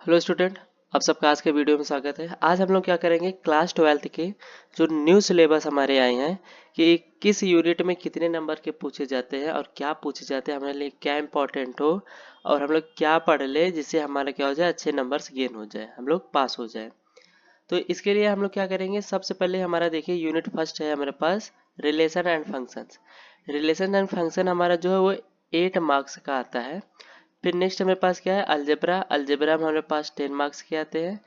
Hello student, आप सबका आज के वीडियो में स्वागत है। आज हम लोग क्या करेंगे, क्लास 12th के जो न्यू सिलेबस हमारे आए हैं कि किस यूनिट में कितने नंबर के पूछे जाते हैं और क्या पूछे जाते हैं, हमारे लिए क्या इंपॉर्टेंट हो और हम लोग क्या पढ़ ले जिससे हमारा क्या हो जाए, अच्छे नंबर्स गेन हो जाए, हम लोग पास हो जाए। तो इसके लिए हम लोग क्या करेंगे, सबसे पहले हमारा देखिए यूनिट फर्स्ट है हमारे पास relation and functions. Relation and function हमारा जो है वो 8 मार्क्स का आता है। फिर नेक्स्ट हमारे पास क्या है, अलजेब्रा। अलजेब्रा में हमारे पास 10 मार्क्स के आते हैं।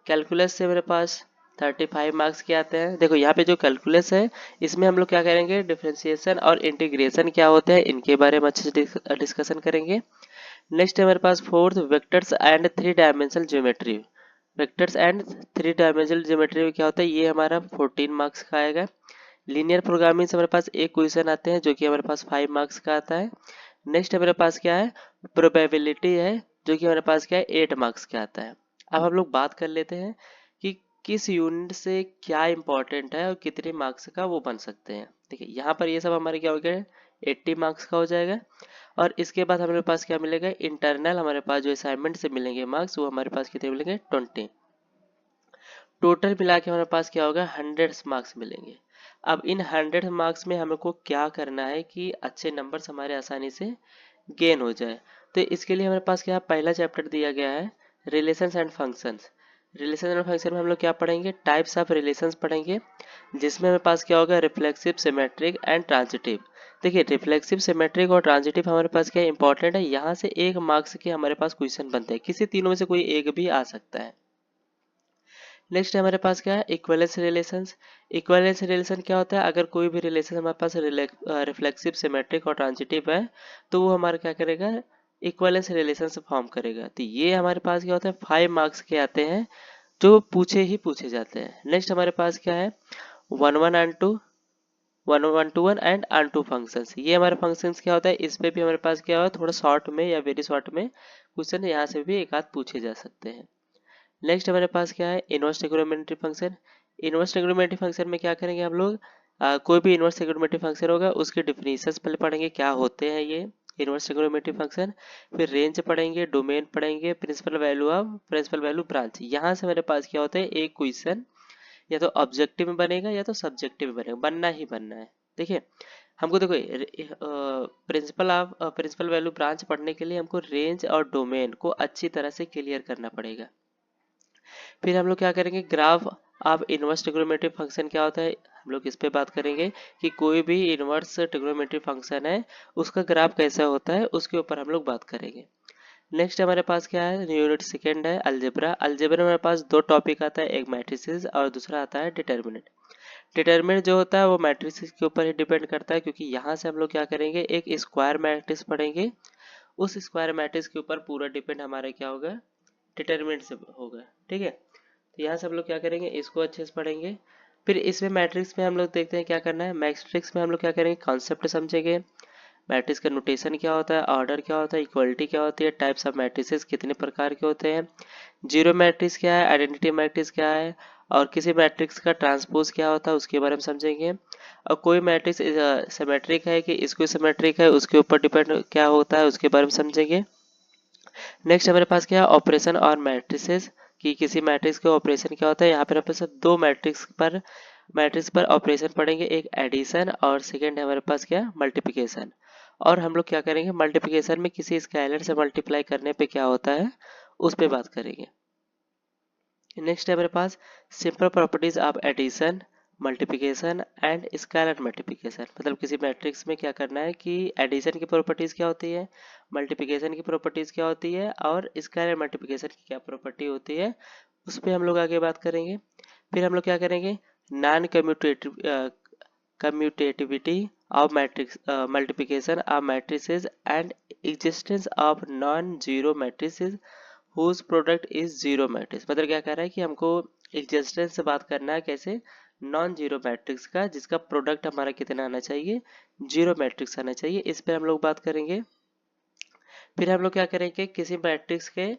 कैलकुलस से हमारे पास 35 मार्क्स के आते हैं। देखो यहाँ पे जो कैलकुलस है इसमें हम लोग क्या करेंगे, डिफरेंशिएशन और इंटीग्रेशन क्या होते हैं इनके बारे में अच्छे से डिस्कशन करेंगे। नेक्स्ट हमारे पास fourth, vectors and three dimensional geometry. Vectors and three dimensional geometry में क्या होता है, ये हमारा 14 मार्क्स का आएगा। लीनियर प्रोग्रामिंग से हमारे पास एक क्वेश्चन आते हैं जो कि हमारे पास 5 मार्क्स का आता है। नेक्स्ट हमारे पास क्या है, प्रोबेबिलिटी है जो कि हमारे पास क्या है 8 मार्क्स का आता है। अब हम लोग बात कर लेते हैं कि किस यूनिट से क्या इंपॉर्टेंट है और कितने मार्क्स का वो बन सकते हैं। देखिए यहाँ पर ये सब हमारे क्या हो गया, 80 मार्क्स का हो जाएगा। और इसके बाद हमारे पास क्या मिलेगा, इंटरनल हमारे पास जो असाइनमेंट से मिलेंगे मार्क्स वो हमारे पास कितने मिलेंगे, 20। टोटल मिला के हमारे पास क्या होगा, 100 मार्क्स मिलेंगे। अब इन 100 मार्क्स में हमको क्या करना है कि अच्छे नंबर्स हमारे आसानी से गेन हो जाए। तो इसके लिए हमारे पास क्या पहला चैप्टर दिया गया है, relations and functions. Relation and function में हम लोग क्या पढ़ेंगे, टाइप्स ऑफ रिलेशंस पढ़ेंगे, जिसमें हमारे पास क्या होगा, रिफ्लेक्सिव, सिमेट्रिक एंड ट्रांजिटिव। देखिए रिफ्लेक्सिव, सिमेट्रिक और ट्रांजिटिव हमारे पास क्या इंपॉर्टेंट है, यहाँ से 1 मार्क्स के हमारे पास क्वेश्चन बनते हैं, किसी तीनों में से कोई एक भी आ सकता है। नेक्स्ट हमारे पास क्या है, इक्विवेलेंस रिलेशंस। इक्विवेलेंस रिलेशन क्या होता है, अगर कोई भी रिलेशन हमारे पास रिफ्लेक्सिव, सिमेट्रिक और ट्रांजिटिव है तो वो हमारा क्या करेगा, इक्विवेलेंस रिलेशन से फॉर्म करेगा। तो ये हमारे पास क्या होता है, 5 मार्क्स के आते हैं जो पूछे ही पूछे जाते हैं। नेक्स्ट हमारे पास क्या है, one one and to, one one to one and onto functions. ये हमारे फंक्शंस क्या होता है, इस पे भी हमारे पास क्या होता है, थोड़ा शॉर्ट में या वेरी शॉर्ट में क्वेश्चन यहाँ से भी एक आध पूछे जा सकते हैं। नेक्स्ट हमारे पास क्या है, inverse trigonometry function. Inverse trigonometry function में क्या करेंगे हम लोग, कोई भी इनवर्स ट्रिग्नोमेट्री फंक्शन होगा उसके डिफिनीशंस पहले पढ़ेंगे, क्या होते हैं ये इनवर्स ट्रिग्नोमेट्री फंक्शन। फिर रेंज पढ़ेंगे, डोमेन पढ़ेंगे, principal value of principal value branch. यहाँ से मेरे पास क्या होता है, एक क्वेश्चन या तो ऑब्जेक्टिव में बनेगा या तो सब्जेक्टिव में बनेगा, बनना ही बनना है। देखिए हमको देखो प्रिंसिपल वैल्यू ब्रांच पढ़ने के लिए हमको रेंज और डोमेन को अच्छी तरह से क्लियर करना पड़ेगा। फिर हम लोग क्या करेंगे, graph of inverse trigonometry function क्या होता है, हम लोग इस पे बात करेंगे कि कोई भी इनवर्स ट्रिग्नोमेट्री फंक्शन है उसका ग्राफ कैसा होता है, उसके ऊपर हम लोग बात करेंगे। नेक्स्ट हमारे पास क्या है, यूनिट सेकेंड है अलजेब्रा। अलजेब्रा में हमारे पास दो टॉपिक आता है, एक मैट्रिसेस और दूसरा आता है डिटर्मिनेंट। डिटर्मिनेंट जो होता है वो मैट्रिसेस के ऊपर ही डिपेंड करता है, क्योंकि यहाँ से हम लोग क्या करेंगे, एक स्क्वायर मैट्रिक्स पढ़ेंगे, उस स्क्वायर मैट्रिक्स के ऊपर पूरा डिपेंड हमारा क्या होगा, डिटर्मिनेंट से होगा। ठीक है, तो यहाँ से हम लोग क्या करेंगे, इसको अच्छे से पढ़ेंगे। फिर इसमें मैट्रिक्स में हम लोग देखते हैं क्या करना है, मैट्रिक्स में हम लोग क्या करेंगे, कॉन्सेप्ट समझेंगे, मैट्रिक्स का नोटेशन क्या होता है, ऑर्डर क्या होता है, इक्वलिटी क्या होती है, टाइप्स ऑफ मैट्रिसेस कितने प्रकार के होते हैं, जीरो मैट्रिक्स क्या है, आइडेंटिटी मैट्रिक्स क्या है, और किसी मैट्रिक्स का ट्रांसपोज क्या होता है उसके बारे में समझेंगे। और कोई मैट्रिक्स सिमेट्रिक है कि इसको सिमेट्रिक है उसके ऊपर डिपेंड क्या होता है उसके बारे में समझेंगे। नेक्स्ट हमारे पास क्या है, ऑपरेशन और मैट्रिसेस, कि किसी मैट्रिक्स का ऑपरेशन क्या होता है। यहाँ पर हमारे पास दो मैट्रिक्स पर ऑपरेशन पढ़ेंगे, एक एडिशन और सेकेंड है हमारे पास क्या, मल्टीप्लिकेशन। और हम लोग क्या करेंगे, मल्टीप्लिकेशन में किसी स्केलर से मल्टीप्लाई करने पे क्या होता है उस पर बात करेंगे। नेक्स्ट है हमारे पास simple properties of addition, multiplication and scalar multiplication. मतलब किसी मैट्रिक्स में क्या करना है कि एडिशन की प्रॉपर्टीज क्या होती है, मल्टीप्लिकेशन की प्रॉपर्टीज क्या होती है और स्केलर मल्टीप्लिकेशन की क्या प्रॉपर्टी होती है, उस पर हम लोग आगे बात करेंगे। फिर हम लोग क्या करेंगे, non commutativity of matrix, multiplication of matrices and existence of non zero matrices whose product is zero matrix. मतलब क्या कह रहा है कि हमको एग्जिस्टेंस से बात करना है, कैसे, नॉन जीरो मैट्रिक्स का जिसका प्रोडक्ट हमारा कितना आना चाहिए, जीरो मैट्रिक्स आना चाहिए, इस पर हम लोग बात करेंगे। फिर हम लोग क्या करेंगे, किसी मैट्रिक्स के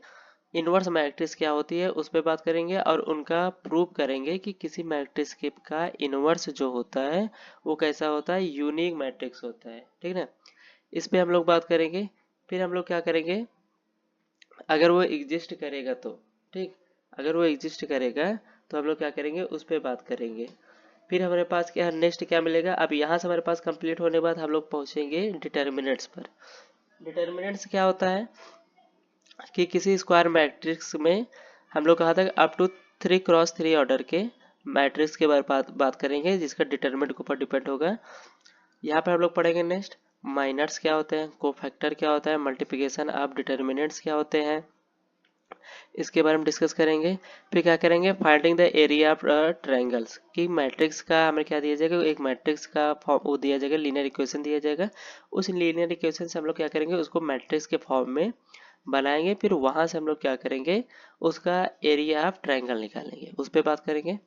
इनवर्स मैट्रिक्स क्या होती है उस पर बात करेंगे और उनका प्रूव करेंगे कि किसी मैट्रिक्स के का इनवर्स जो होता है वो कैसा होता है, यूनिक मैट्रिक्स होता है। ठीक है ना, इस पे हम लोग बात करेंगे। फिर हम लोग क्या करेंगे, अगर वो एग्जिस्ट करेगा तो ठीक, अगर वो एग्जिस्ट करेगा तो हम लोग क्या करेंगे, उस पर बात करेंगे। फिर हमारे पास क्या है, नेक्स्ट क्या मिलेगा। अब यहाँ से हमारे पास कंप्लीट होने के बाद हम लोग पहुँचेंगे डिटर्मिनेंट्स पर। डिटर्मिनेंट्स क्या होता है कि किसी स्क्वायर मैट्रिक्स में हम लोग कहा था अप टू 3x3 ऑर्डर के मैट्रिक्स के बारे बात करेंगे जिसका डिटर्मिनेंट के ऊपर डिपेंड होगा। यहाँ पर हम लोग पढ़ेंगे नेक्स्ट माइनर्स क्या होते हैं, कोफैक्टर क्या होता है, मल्टीप्लिकेशन ऑफ डिटर्मिनेंट्स क्या होते हैं, इसके बारे में डिस्कस करेंगे। फिर क्या करेंगे, finding the area of triangles, कि मैट्रिक्स का हमें क्या दिया जाएगा, एक मैट्रिक्स का फॉर्म वो दिया जाएगा, लीनियर इक्वेशन दिया जाएगा। उस लीनियर इक्वेशन से हम लोग क्या करेंगे, उसको मैट्रिक्स के फॉर्म में बनाएंगे। फिर वहां से हम लोग क्या करेंगे, उसका एरिया ऑफ ट्रायंगल निकालेंगे, उस पर बात करेंगे।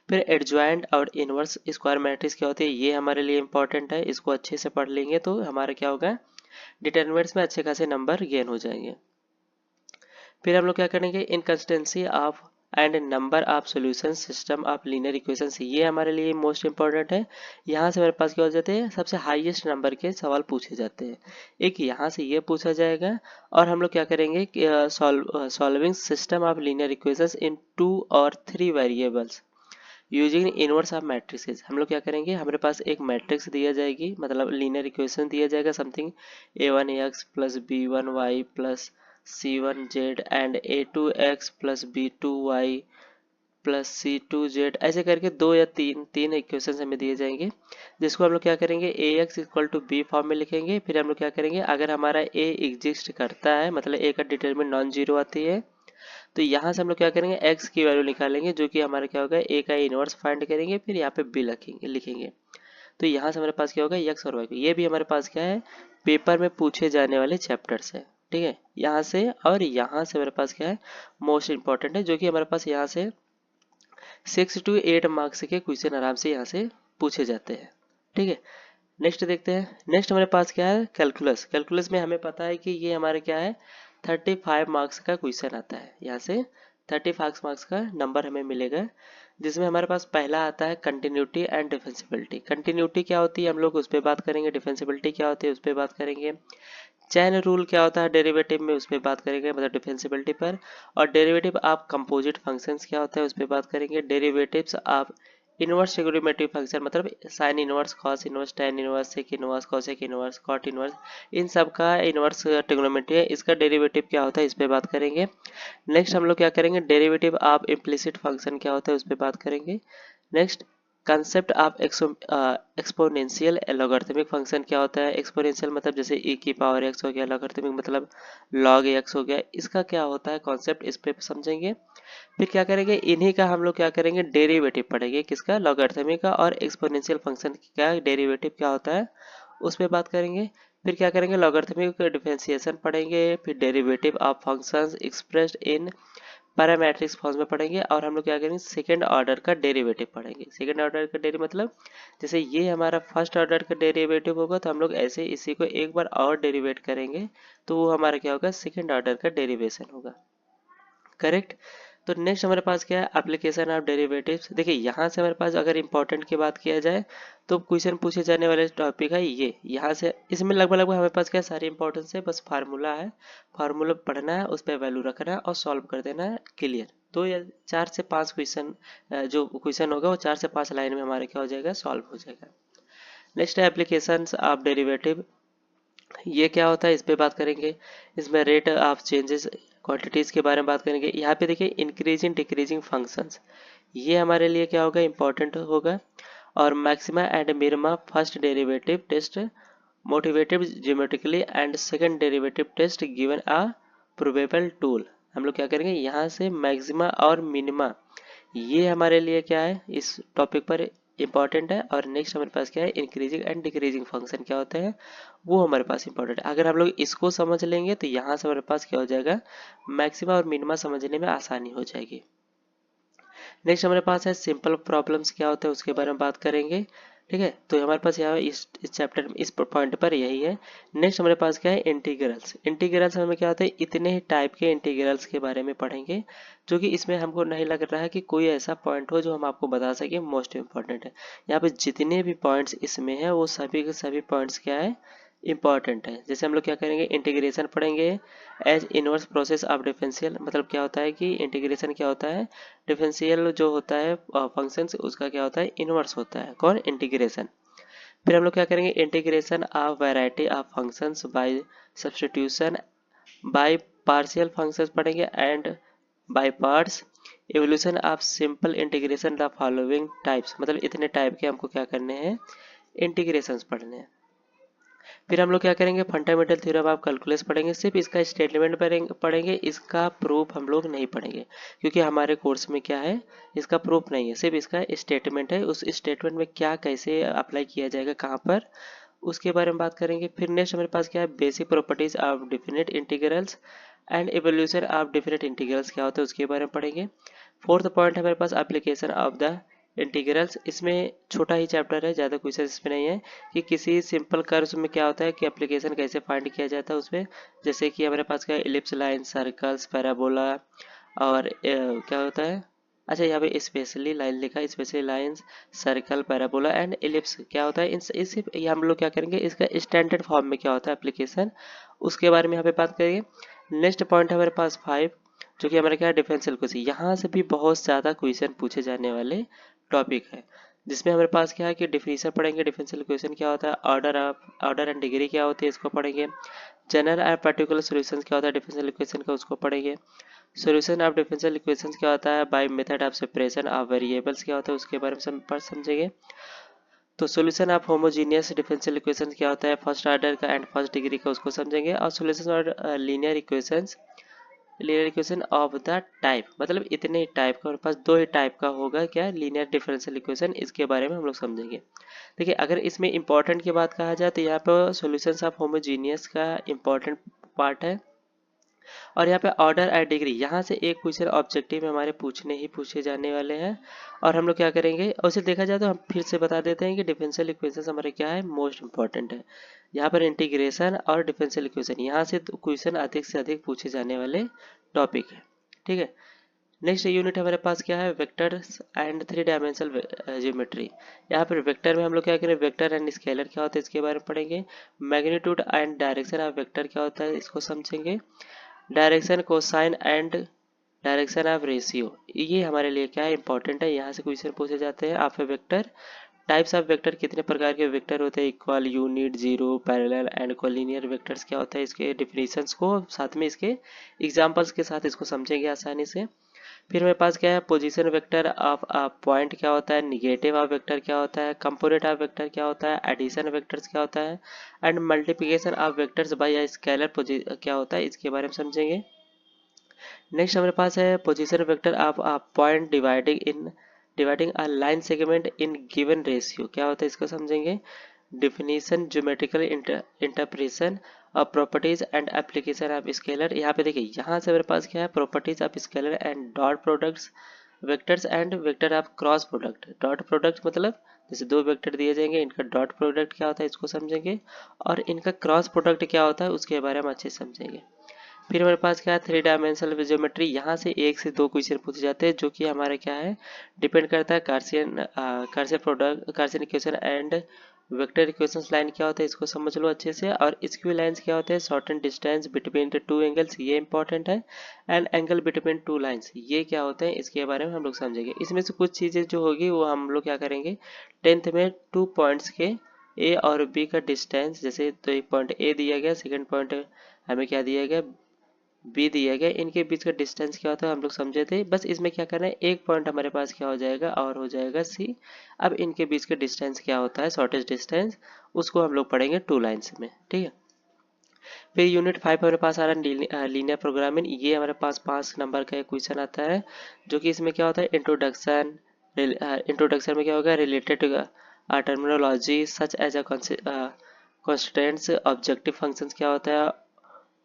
फिर एडजॉइंट और इनवर्स स्क्वायर मैट्रिक्स क्या होती है, ये हमारे लिए इंपॉर्टेंट है, इसको अच्छे से पढ़ लेंगे तो हमारा क्या होगा, डिटरमिनेंट्स में अच्छे खासे नंबर गेन हो जाएंगे। फिर हम लोग क्या करेंगे, inconsistency of and number of solution system of linear equations, ये हमारे लिए मोस्ट इंपॉर्टेंट है। यहाँ से हमारे पास क्या हो जाते हैं, सबसे हाईएस्ट नंबर के सवाल पूछे जाते हैं। एक यहाँ से ये पूछा जाएगा, और हम लोग क्या करेंगे कि solving system of linear equations इन 2 और 3 variables using inverse of matrices. हम लोग क्या करेंगे, हमारे पास एक मैट्रिक्स दिया जाएगी, मतलब लीनियर इक्वेशन दिया जाएगा something a1x plus b1y plus c1z and a2x plus b2y plus c2z, ऐसे करके दो या तीन तीन इक्वेशन हमें दिए जाएंगे, जिसको हम लोग क्या करेंगे ax equal to b form में लिखेंगे। फिर हम लोग क्या करेंगे, अगर हमारा a एग्जिस्ट करता है, मतलब a का डिटरमिनेंट नॉन जीरो आती है, तो यहाँ से हम लोग क्या करेंगे, x की वैल्यू निकालेंगे, जो कि हमारा क्या होगा, a का इनवर्स फाइंड करेंगे, फिर यहाँ पे b लिखेंगे। तो यहाँ से हमारे पास क्या होगा, x और y, ये भी हमारे पास क्या है, पेपर में पूछे जाने वाले चैप्टर्स है। ठीक है, यहाँ से और यहाँ से हमारे पास क्या है, मोस्ट इंपॉर्टेंट है, जो कि हमारे पास यहाँ से 6 to 8 मार्क्स के क्वेश्चन आराम से यहाँ से पूछे जाते हैं। ठीक है, नेक्स्ट देखते हैं। नेक्स्ट हमारे पास क्या है, कैलकुलस। कैलकुलस में हमें पता है कि ये हमारे क्या है, 35 मार्क्स का क्वेश्चन आता है। यहाँ से 35 मार्क्स का नंबर हमें मिलेगा, जिसमें हमारे पास पहला आता है कंटिन्यूटी एंड डिफेंसिबिलिटी। कंटिन्यूटी क्या होती है, हम लोग उस पर बात करेंगे। डिफेंसिबिलिटी क्या होती है, उस पर बात करेंगे। चैन रूल क्या होता है डेरिवेटिव में, उस पर बात करेंगे, मतलब डिफेंसिबिलिटी पर। और डेरिवेटिव ऑफ कंपोजिट फंक्शंस क्या होता है, उस पर बात करेंगे। Derivatives of inverse trigonometric function, मतलब sine inverse, cos inverse, tan inverse, sec inverse, cosec inverse, cot inverse, इन सब का इनवर्स ट्रिग्नोमेट्री है, इसका डेरिवेटिव क्या होता है, इस पे बात करेंगे। नेक्स्ट हम लोग क्या करेंगे, डेरिवेटिव ऑफ इम्प्लिसिट फंक्शन क्या होता है, उस पर बात करेंगे। Next concept of exponential logarithmic function क्या होता है। एक्सपोनेंशियल मतलब जैसे e की पावर x हो गया, लॉगरिथमिक मतलब log x हो गया, इसका क्या होता है कॉन्सेप्ट, इस पे समझेंगे। फिर क्या करेंगे, इन्हीं का हम लोग क्या करेंगे, डेरिवेटिव पढ़ेंगे, किसका, लॉगरिथमिक का, और एक्सपोनेंशियल फंक्शन का डेरिवेटिव क्या होता है, उस पर बात करेंगे। फिर क्या करेंगे, लॉगरिथमिक का डिफरेंशिएशन पढ़ेंगे। फिर derivative of functions expressed in parametrics form में पढ़ेंगे। और हम लोग क्या करेंगे, सेकंड ऑर्डर का डेरिवेटिव पढ़ेंगे। सेकंड ऑर्डर का डेरिवेटिव मतलब जैसे ये हमारा फर्स्ट ऑर्डर का डेरिवेटिव होगा, तो हम लोग ऐसे इसी को एक बार और डेरिवेट करेंगे, तो वो हमारा क्या होगा, सेकंड ऑर्डर का डेरिवेशन होगा। करेक्ट। तो नेक्स्ट हमारे पास क्या है, एप्लीकेशन ऑफ डेरिवेटिव्स। देखिए यहाँ से हमारे पास अगर इंपॉर्टेंट की बात किया जाए तो क्वेश्चन पूछे जाने वाले टॉपिक है ये। यहाँ से इसमें लगभग हमारे पास क्या सारी इंपॉर्टेंस है, बस फार्मूला है, फार्मूला पढ़ना है, उस पर वैल्यू रखना है और सॉल्व कर देना है, क्लियर। 4 से 5 क्वेश्चन, जो क्वेश्चन होगा वो 4 से 5 लाइन में हमारे क्या हो जाएगा, सॉल्व हो जाएगा। नेक्स्ट है एप्लीकेशन ऑफ डेरिवेटिव। ये क्या होता है, इस पे बात करेंगे। इसमें रेट ऑफ चेंजेस क्वांटिटीज के बारे में बात करेंगे। यहाँ पे देखिए इंक्रीजिंग डिक्रीजिंग फंक्शंस, ये हमारे लिए क्या होगा, इंपॉर्टेंट होगा। और maxima and minima first derivative test motivated geometrically and second derivative test given a provable tool. हम लोग क्या करेंगे, यहाँ से मैक्सिमा और मिनिमा, ये हमारे लिए क्या है, इस टॉपिक पर इंपॉर्टेंट है। और नेक्स्ट हमारे पास क्या है, इंक्रीजिंग एंड डिक्रीजिंग फंक्शन क्या होते हैं, वो हमारे पास इंपॉर्टेंट है। अगर हम लोग इसको समझ लेंगे तो यहाँ से हमारे पास क्या हो जाएगा, मैक्सिमा और मिनिमा समझने में आसानी हो जाएगी। नेक्स्ट हमारे पास है सिंपल प्रॉब्लम्स क्या होते हैं, उसके बारे में बात करेंगे। ठीक है, तो हमारे पास यहाँ इस चैप्टर में इस पॉइंट पर यही है। नेक्स्ट हमारे पास क्या है, इंटीग्रल्स। इंटीग्रल्स हमें क्या होता है, इतने ही टाइप के इंटीग्रल्स के बारे में पढ़ेंगे, जो कि इसमें हमको नहीं लग रहा है कि कोई ऐसा पॉइंट हो जो हम आपको बता सके मोस्ट इंपॉर्टेंट है। यहाँ पे जितने भी पॉइंट्स इसमें है वो सभी के सभी पॉइंट्स क्या है, इंपॉर्टेंट है। जैसे हम लोग क्या करेंगे, इंटीग्रेशन पढ़ेंगे as inverse process of differential, मतलब क्या होता है कि इंटीग्रेशन क्या होता है, डिफरेंशियल जो होता है फंक्शंस उसका क्या होता है, इनवर्स होता है। कौन, इंटीग्रेशन। फिर हम लोग क्या करेंगे, integration of variety of functions by substitution, by partial functions पढ़ेंगे and by parts, evolution of simple integration the following types, मतलब इतने टाइप के हमको क्या करने हैं, इंटीग्रेशंस पढ़ने हैं। फिर हम लोग क्या करेंगे, फंडामेंटल थ्योरम ऑफ कैलकुलस पढ़ेंगे। सिर्फ इसका स्टेटमेंट पढ़ेंगे, इसका प्रूफ हम लोग नहीं पढ़ेंगे, क्योंकि हमारे कोर्स में क्या है, इसका प्रूफ नहीं है, सिर्फ इसका स्टेटमेंट है। उस स्टेटमेंट में क्या कैसे अप्लाई किया जाएगा, कहाँ पर, उसके बारे में बात करेंगे। फिर नेक्स्ट हमारे पास क्या है, basic properties of definite integrals and evolution of definite integrals क्या होता है उसके बारे में पढ़ेंगे। फोर्थ पॉइंट है हमारे पास एप्लीकेशन ऑफ द इंटीग्रल्स। इसमें छोटा ही चैप्टर है, ज़्यादा क्वेश्चन इसमें नहीं है, कि किसी सिंपल कर्व्स में क्या होता है कि एप्लीकेशन कैसे फाइंड किया जाता है उसमें। जैसे कि हमारे पास क्या है, इलिप्स लाइन, सर्कल्स, पैराबोला, और क्या होता है, अच्छा यहाँ पे स्पेशली लाइन लिखा है, specially lines, circle, parabola and ellipse क्या होता है, इस ये हम लोग क्या करेंगे, इसका स्टैंडर्ड फॉर्म में क्या होता है एप्लीकेशन, उसके बारे में यहाँ पे बात करेंगे। नेक्स्ट पॉइंट है हमारे पास 5, जो कि हमारा क्या है, डिफरेंशियल क्वेश्चन। यहाँ से भी बहुत ज़्यादा क्वेश्चन पूछे जाने वाले टॉपिक है, जिसमें हमारे पास क्या है कि डिफिनीशन पढ़ेंगे, डिफरेंशियल क्वेश्चन क्या होता है, ऑर्डर एंड डिग्री क्या होती है इसको पढ़ेंगे, जनरल एंड पर्टिकुलर सॉल्यूशंस क्या होता है डिफरेंशियल इक्वेशन का, उसको पढ़ेंगे। सॉल्यूशन ऑफ डिफरेंशियल इक्वेशंस क्या होता है, by method of separation of variables क्या होता है उसके बारे में समझेंगे। तो solution of homogeneous differential equations क्या होता है, फर्स्ट ऑर्डर का एंड फर्स्ट डिग्री का, उसको समझेंगे। और सॉल्यूशन और linear equations, linear equation of the type, मतलब इतने ही टाइप का, हमारे पास दो ही टाइप का होगा क्या, लीनियर डिफरेंशियल इक्वेशन, इसके बारे में हम लोग समझेंगे। देखिए अगर इसमें इंपॉर्टेंट की बात कहा जाए तो यहाँ पर सॉल्यूशंस ऑफ होमोजीनियस का इंपॉर्टेंट पार्ट है। और यहाँ पे ऑर्डर एंड डिग्री, यहाँ से एक क्वेश्चन ऑब्जेक्टिव में हमारे पूछे जाने वाले हैं। और हम लोग क्या करेंगे, और उसे देखा जाए तो हम फिर से बता देते हैं कि डिफरेंशियल इक्वेशन हमारे क्या है, मोस्ट इंपॉर्टेंट है। यहाँ पर इंटीग्रेशन और डिफरेंशियल इक्वेशन, यहाँ से क्वेश्चन अधिक से अधिक पूछे जाने वाले टॉपिक है। ठीक है, नेक्स्ट यूनिट हमारे पास क्या है, vectors and three dimensional geometry. यहाँ पर वेक्टर में हम लोग क्या करें, वेक्टर एंड स्केलर क्या होता है इसके बारे में पढ़ेंगे। Magnitude and direction of vector क्या होता है इसको समझेंगे। Direction, cosine and direction of ratio, ये हमारे लिए क्या है, इंपॉर्टेंट है, यहाँ से क्वेश्चन पूछे जाते हैं। Of A vector, types of vector, कितने प्रकार के वेक्टर होते हैं, equal, unit, zero, parallel and collinear vectors क्या होता है, इसके डिफिनीशंस को साथ में इसके एग्जांपल्स के साथ इसको समझेंगे आसानी से। फिर मेरे पास क्या है, पोजीशन वेक्टर ऑफ पॉइंट क्या होता है, निगेटिव ऑफ वेक्टर क्या होता है, कंपोनेंट ऑफ वेक्टर क्या होता है, एडिशन वेक्टर्स क्या होता है, and multiplication of vectors bye scalar क्या होता है, इसके बारे में समझेंगे। नेक्स्ट हमारे पास है position vector of point dividing a line segment in given ratio क्या होता है इसको समझेंगे। डिफिनीशन, ज्योमेट्रिकल इंटरप्रिटेशन और properties and application of scalar. यहाँ पे देखिए, यहाँ से मेरे पास क्या है, properties of scalar and dot products, vectors and vector of cross product. Dot product मतलब जैसे दो वेक्टर दिए जाएंगे, इनका डॉट प्रोडक्ट क्या होता है इसको समझेंगे, और इनका क्रॉस प्रोडक्ट क्या होता है उसके बारे में अच्छे से समझेंगे। फिर हमारे पास क्या है, थ्री डायमेंशनल ज्योमेट्री। यहाँ से एक से दो क्वेश्चन पूछे जाते हैं, जो कि हमारे क्या है, डिपेंड करता है cartesian product, cartesian equation and vector equations. Line क्या होता है इसको समझ लो अच्छे से। और स्क्यू लाइंस क्या होते हैं, shorten distance between the two angles, ये इंपॉर्टेंट है। And angle between two lines, ये क्या होते हैं इसके बारे में हम लोग समझेंगे। इसमें से कुछ चीज़ें जो होगी वो हम लोग क्या करेंगे, 10th में 2 पॉइंट्स के ए और बी का डिस्टेंस, जैसे तो एक पॉइंट ए दिया गया, सेकेंड पॉइंट हमें क्या दिया गया, बी दिया गया, इनके बीच का डिस्टेंस क्या होता है हम लोग समझे थे। बस इसमें क्या करना है, एक पॉइंट हमारे पास क्या हो जाएगा, और हो जाएगा सी। अब इनके बीच का डिस्टेंस क्या होता है, शॉर्टेस्ट डिस्टेंस, उसको हम लोग पढ़ेंगे टू लाइन्स में। ठीक है, फिर यूनिट 5 हमारे पास आ रहा है लीनियर प्रोग्रामिंग। ये हमारे पास 5 नंबर का एक क्वेश्चन आता है, जो कि इसमें क्या होता है, इंट्रोडक्शन। इंट्रोडक्शन में क्या होगा, related terminology such as a constants, objective functions क्या होता है,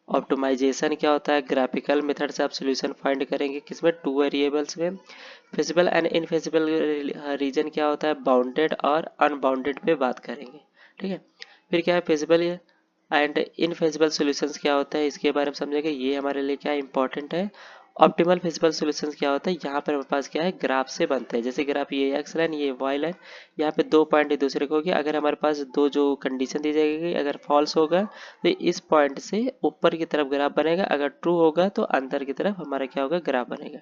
ऑप्टिमाइजेशन क्या होता है, ग्राफिकल मेथड से आप सोल्यूशन फाइंड करेंगे किसमें, टू वेरिएबल्स में। फिजिबल एंड इनफिजिबल रीजन क्या होता है, बाउंडेड और अनबाउंडेड पे बात करेंगे। ठीक है, फिर क्या है, फिजिबल एंड इनफिजिबल सॉल्यूशंस क्या होता है इसके बारे में समझेंगे, ये हमारे लिए क्या इंपॉर्टेंट है। ऑप्टिमल फिजिबल सॉल्यूशंस क्या होता है, यहाँ पर हमारे पास क्या है, ग्राफ से बनते हैं। जैसे ग्राफ ये एक्स लाइन, ये वाई लाइन, यहाँ पे दो पॉइंट एक दूसरे को होगी। अगर हमारे पास दो जो कंडीशन दी जाएगी, अगर फॉल्स होगा तो इस पॉइंट से ऊपर की तरफ ग्राफ बनेगा, अगर ट्रू होगा तो अंदर की तरफ हमारा क्या होगा, ग्राफ बनेगा।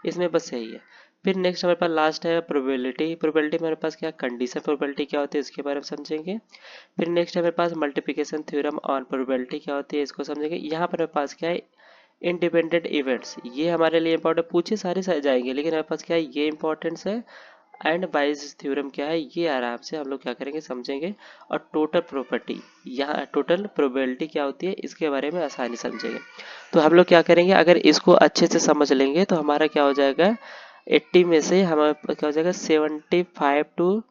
इसमें बस यही है। फिर नेक्स्ट हमारे पास लास्ट है प्रोबेबिलिटी। प्रोबेबिलिटी में हमारे पास क्या, कंडीशन प्रोबेबिलिटी क्या होती है इसके बारे में समझेंगे। फिर नेक्स्ट हमारे पास मल्टीप्लिकेशन थ्योरम ऑन प्रोबेबिलिटी क्या होती है, इसको समझेंगे। यहाँ पर हमारे पास क्या है, इंडिपेंडेंट इवेंट्स, ये हमारे लिए इंपॉर्टेंट, पूछे सारे जाएंगे, लेकिन हमारे पास क्या है, ये इंपॉर्टेंस है। एंड बाइस थ्योरम क्या है, ये आराम से हम लोग क्या करेंगे, समझेंगे। और टोटल प्रॉपर्टी, यहाँ टोटल प्रोबेबिलिटी क्या होती है, इसके बारे में आसानी समझेंगे। तो हम लोग क्या करेंगे, अगर इसको अच्छे से समझ लेंगे तो हमारा क्या हो जाएगा, 80 में से हमारा क्या हो जाएगा, 75 टू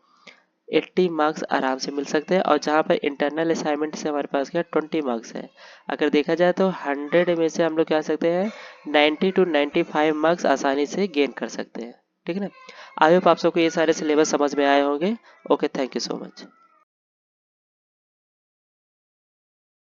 80 मार्क्स आराम से मिल सकते हैं। और जहाँ पर इंटरनल असाइनमेंट से हमारे पास क्या 20 मार्क्स है। अगर देखा जाए तो 100 में से हम लोग क्या सकते हैं, 90 टू 95 मार्क्स आसानी से गेन कर सकते हैं। ठीक है ना। आई होप आप सबको ये सारे सिलेबस समझ में आए होंगे। Okay, thank you so much.